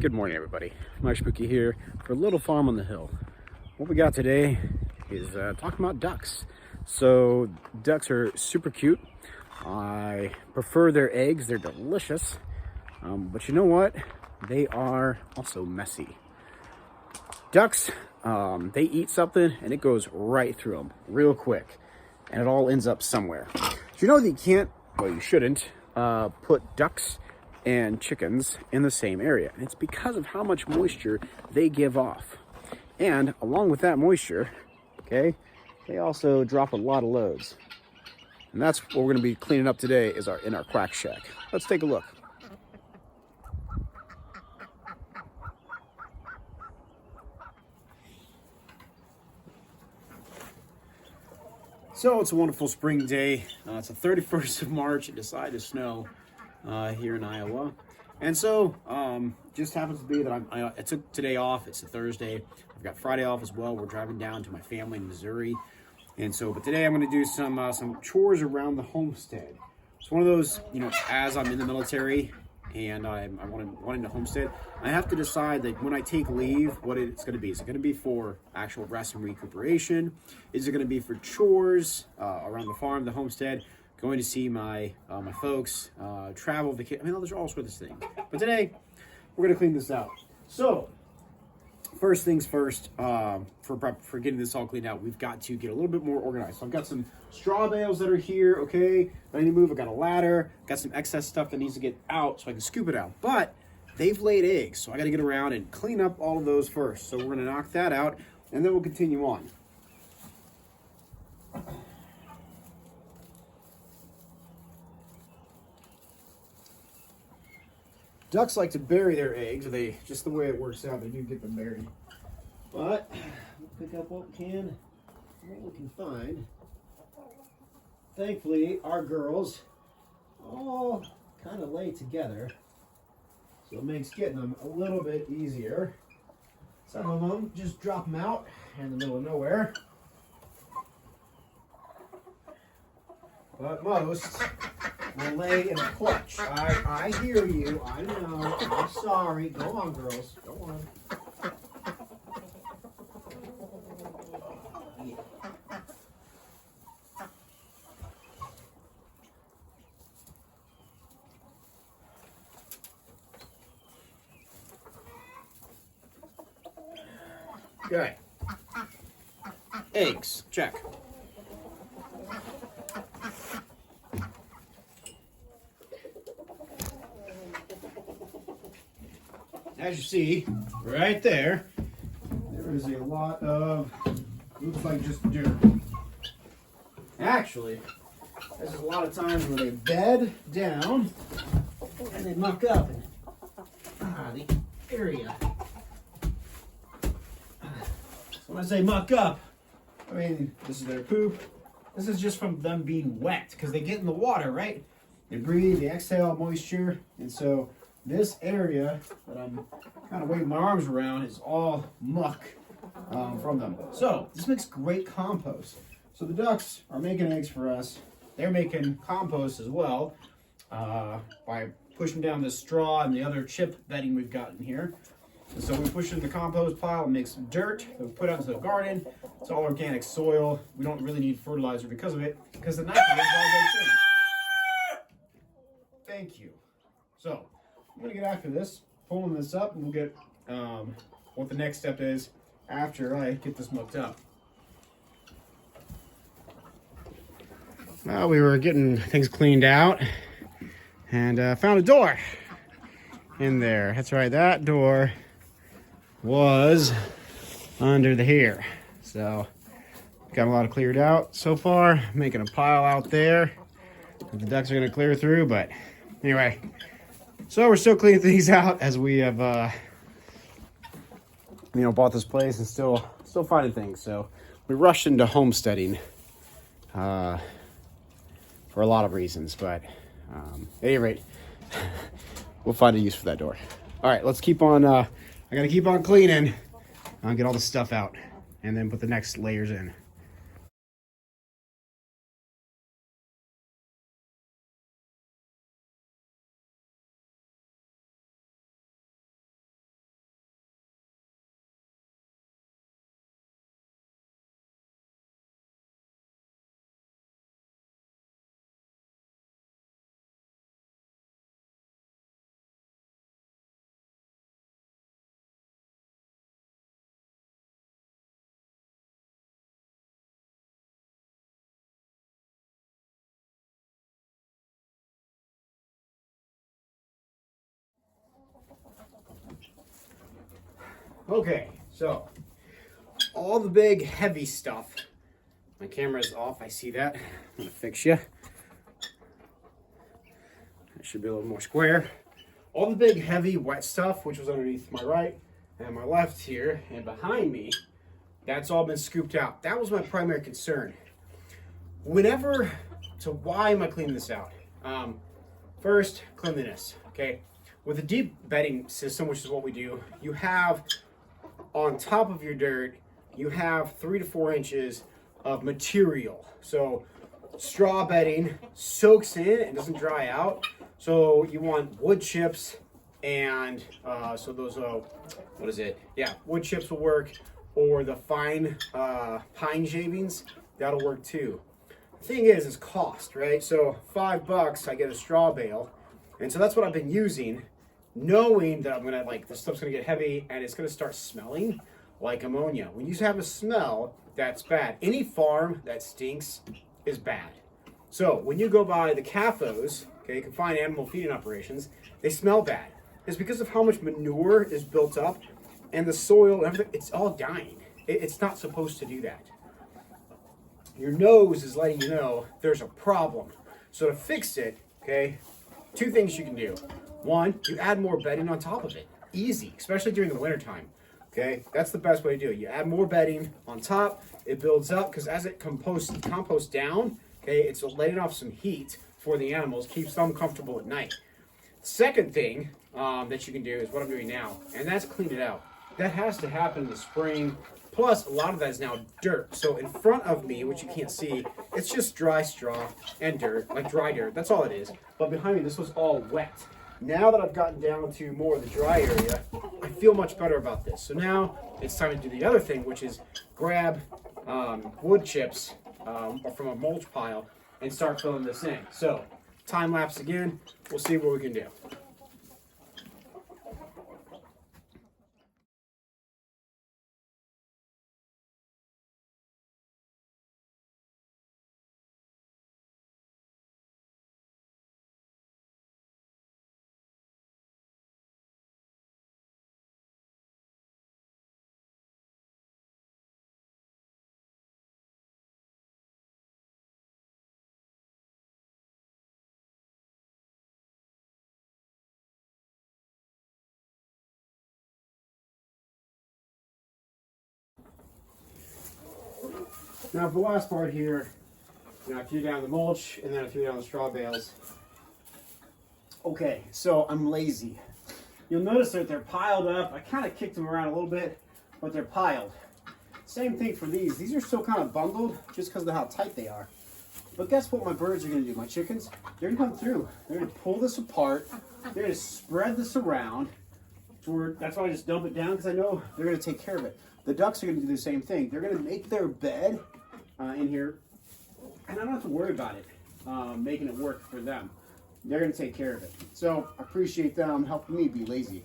Good morning, everybody. Mike Spooky here for a little farm on the hill. What we got today is talking about ducks. So ducks are super cute. I prefer their eggs. They're delicious. But you know what? They are also messy. Ducks, they eat something and it goes right through them real quick. And it all ends up somewhere. Do you know that you can't, well, you shouldn't, put ducks and chickens in the same area? And it's because of how much moisture they give off. And along with that moisture, okay, they also drop a lot of loads. And that's what we're going to be cleaning up today is in our quack shack. Let's take a look. So it's a wonderful spring day. It's the 31st of March. It decided to snow here in Iowa. And so just happens to be that I took today off. It's a Thursday. I've got Friday off as well. We're driving down to my family in Missouri. And so, but today I'm going to do some chores around the homestead. It's one of those, you know, as I'm in the military and I'm wanting to homestead, I have to decide that when I take leave, what it's going to be. Is it going to be for actual rest and recuperation? Is it going to be for chores around the farm, the homestead? Going to see my folks, travel, vacation. I mean, there's all sorts of things. But today, we're going to clean this out. So, first things first, for getting this all cleaned out, we've got to get a little bit more organized. So I've got some straw bales that are here, okay, that I need to move. I've got a ladder, got some excess stuff that needs to get out so I can scoop it out. But they've laid eggs, so I got to get around and clean up all of those first. So we're going to knock that out, and then we'll continue on. Ducks like to bury their eggs. They just the way it works out, they do get them buried. But we'll pick up what we can, what we can find. Thankfully, our girls all kind of lay together, so it makes getting them a little bit easier. Some of them just drop them out in the middle of nowhere, but most will lay in a clutch. I hear you. I know. I'm sorry. Go on, girls. Go on. Yeah. Okay. Eggs. Check. As you see, right there, there is a lot of, looks like just dirt. Actually, there's a lot of times where they bed down and they muck up in the area. So when I say muck up, I mean, this is their poop. This is just from them being wet because they get in the water, right? They breathe, they exhale moisture, and so this area that I'm kind of waving my arms around is all muck from them. So this makes great compost. So the ducks are making eggs for us. They're making compost as well by pushing down this straw and the other chip bedding we've got in here. And so we push it in the compost pile and make some dirt that we put out into the garden. It's all organic soil. We don't really need fertilizer because of it, because the nitrogen is all baked in. Thank you. So I'm going to get after this, pulling this up, and we'll get what the next step is after I get this mucked up. Well, we were getting things cleaned out and found a door in there. That's right, that door was under the here. So got a lot of cleared out so far, making a pile out there that the ducks are going to clear through, but anyway. So we're still cleaning things out as we have, bought this place and still finding things. So we rushed into homesteading for a lot of reasons, but at any rate, we'll find a use for that door. All right, let's keep on. I gotta keep on cleaning. I'll get all the stuff out and then put the next layers in. Okay, so all the big heavy stuff. My camera is off, I see that. I'm gonna fix you. It should be a little more square. All the big heavy wet stuff, which was underneath my right and my left here and behind me, that's all been scooped out. That was my primary concern. So why am I cleaning this out? First, cleanliness, okay? With a deep bedding system, which is what we do, you have on top of your dirt, you have 3 to 4 inches of material. So straw bedding soaks in and doesn't dry out. So you want wood chips and so those, what is it? Yeah, wood chips will work, or the fine pine shavings, that'll work too. The thing is cost, right? So $5, I get a straw bale. And so that's what I've been using, knowing that I'm gonna, this stuff's gonna get heavy and it's gonna start smelling like ammonia. When you have a smell, that's bad. Any farm that stinks is bad. So when you go by the CAFOs, okay, confined animal feeding operations, they smell bad. It's because of how much manure is built up and the soil and everything, it's all dying. It's not supposed to do that. Your nose is letting you know there's a problem. So to fix it, okay, 2 things you can do. 1, you add more bedding on top of it. Easy, especially during the winter time. Okay, that's the best way to do it. You add more bedding on top, it builds up, because as it composts down, okay, it's letting off some heat for the animals, keeps them comfortable at night. Second thing that you can do is what I'm doing now, and that's clean it out. That has to happen in the spring. Plus, a lot of that is now dirt. So in front of me, which you can't see, it's just dry straw and dirt, like dry dirt. That's all it is. But behind me, this was all wet. Now that I've gotten down to more of the dry area, I feel much better about this. So now it's time to do the other thing, which is grab wood chips from a mulch pile and start filling this in. So time lapse again. We'll see what we can do. Now for the last part here, I threw down the mulch and then I threw down the straw bales. Okay, so I'm lazy. You'll notice that they're piled up. I kind of kicked them around a little bit, but they're piled. Same thing for these. These are still kind of bundled just because of how tight they are. But guess what my birds are going to do, my chickens? They're going to come through. They're going to pull this apart. They're going to spread this around. That's why I just dump it down, because I know they're going to take care of it. The ducks are going to do the same thing. They're going to make their bed in here, and I don't have to worry about it making it work for them. They're going to take care of it. So I appreciate them helping me be lazy.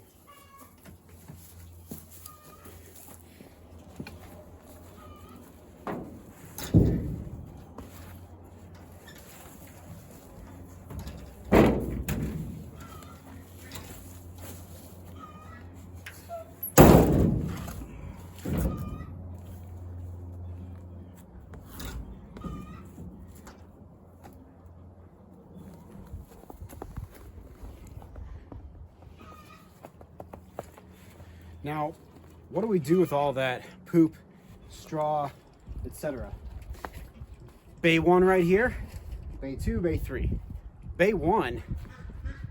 Now, what do we do with all that poop, straw, etc.? Bay 1 right here, Bay 2, Bay 3. Bay 1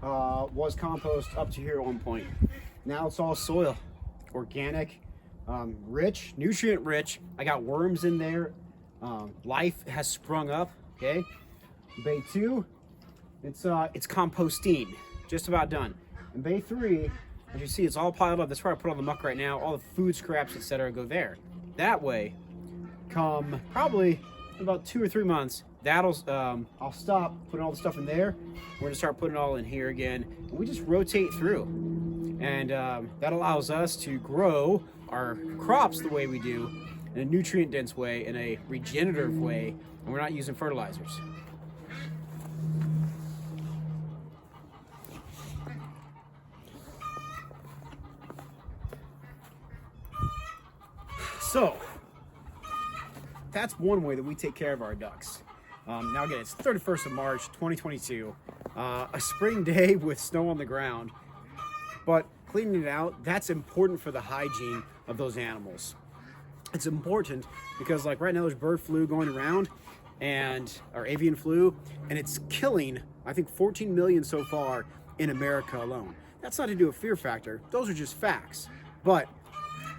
was compost up to here at one point. Now it's all soil, organic, rich, nutrient rich. I got worms in there. Life has sprung up, okay? Bay 2, it's composting, just about done. And Bay 3, as you see, it's all piled up. That's where I put all the muck right now. All the food scraps, etc., go there. That way, come probably in about 2 or 3 months, I'll stop putting all the stuff in there. We're gonna start putting it all in here again. And we just rotate through, and that allows us to grow our crops the way we do, in a nutrient-dense way, in a regenerative way, and we're not using fertilizers. So that's one way that we take care of our ducks. Now again, it's 31st of March, 2022, a spring day with snow on the ground, but cleaning it out, that's important for the hygiene of those animals. It's important because like right now there's bird flu going around or avian flu, and it's killing, I think 14 million so far in America alone. That's not to do a fear factor, those are just facts. But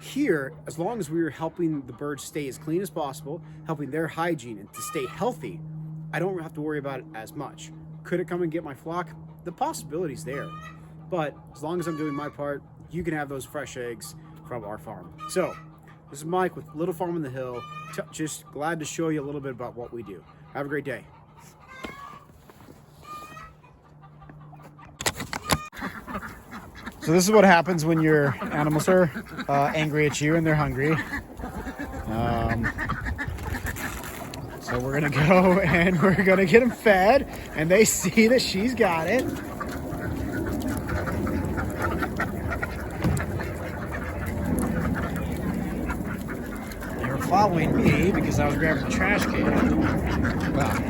here, as long as we're helping the birds stay as clean as possible, helping their hygiene and to stay healthy, I don't have to worry about it as much. Could it come and get my flock? The possibility's there. But as long as I'm doing my part, you can have those fresh eggs from our farm. So, this is Mike with Little Farm on the Hill. Just glad to show you a little bit about what we do. Have a great day. So this is what happens when your animals are angry at you and they're hungry. So we're gonna go and we're gonna get them fed, and they see that she's got it. They were following me because I was grabbing the trash can. Well,